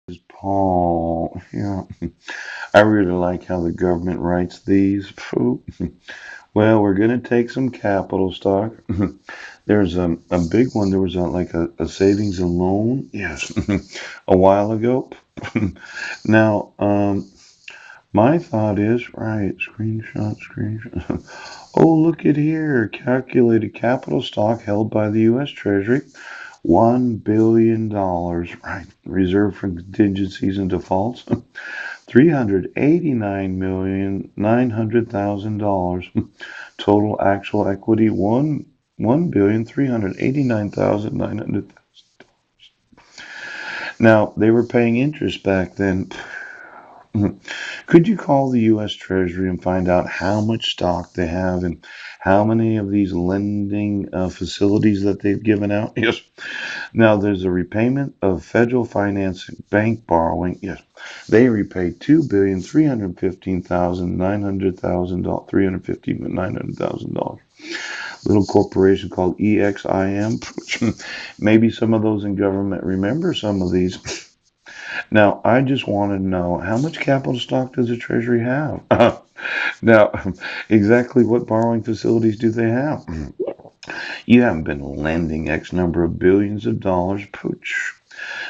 Is Paul. Yeah, I really like how the government writes these. Phew. Well, we're going to take some capital stock. There's a big one. There was a savings and loan. Yes, a while ago. Now, my thought is, right, screenshot. Oh, look at here. Calculated capital stock held by the U.S. Treasury. $1 billion, right? Reserved for contingencies and defaults. $389,900,000. Total actual equity $1,389,900. Now they were paying interest back then. Could you call the U.S. Treasury and find out how much stock they have and how many of these lending facilities that they've given out? Yes. Now there's a repayment of federal finance bank borrowing. Yes, they repaid $2,315,900,000, $350,900,000. Little corporation called EXIM. Maybe some of those in government remember some of these. Now, I just want to know how much capital stock does the Treasury have? Now, exactly what borrowing facilities do they have? You haven't been lending X number of billions of dollars. Pooch.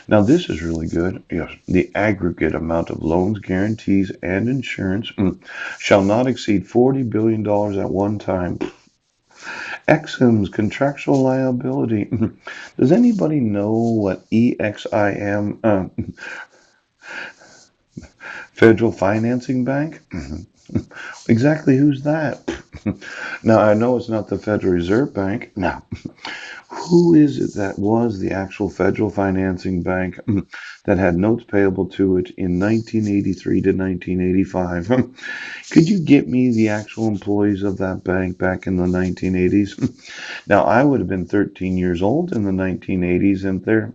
Now, this is really good. Yes, the aggregate amount of loans, guarantees, and insurance shall not exceed $40 billion at one time. EXIM's contractual liability. Does anybody know what EXIM, Federal Financing Bank? Exactly who's that? Now, I know it's not the Federal Reserve Bank. Now, who is it that was the actual Federal Financing Bank that had notes payable to it in 1983 to 1985? Could you get me the actual employees of that bank back in the 1980s? Now, I would have been 13 years old in the 1980s, and they're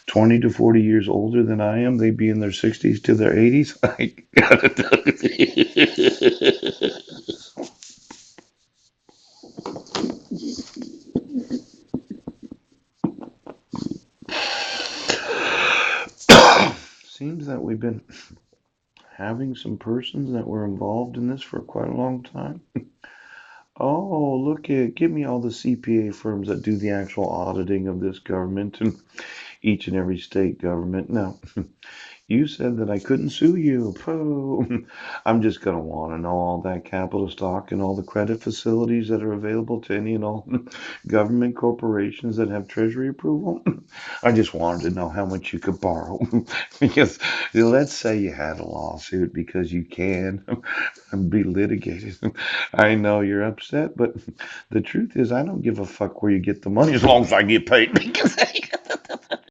20 to 40 years older than I am. They'd be in their 60s to their 80s. I gotta tell you. Seems that we've been having some persons that were involved in this for quite a long time. Oh, look at, give me all the CPA firms that do the actual auditing of this government and each and every state government. Now, you said that I couldn't sue you. Pooh. I'm just going to want to know all that capital stock and all the credit facilities that are available to any and all government corporations that have treasury approval. I just wanted to know how much you could borrow. Because let's say you had a lawsuit because you can be litigated. I know you're upset, but the truth is I don't give a fuck where you get the money as long as I get paid.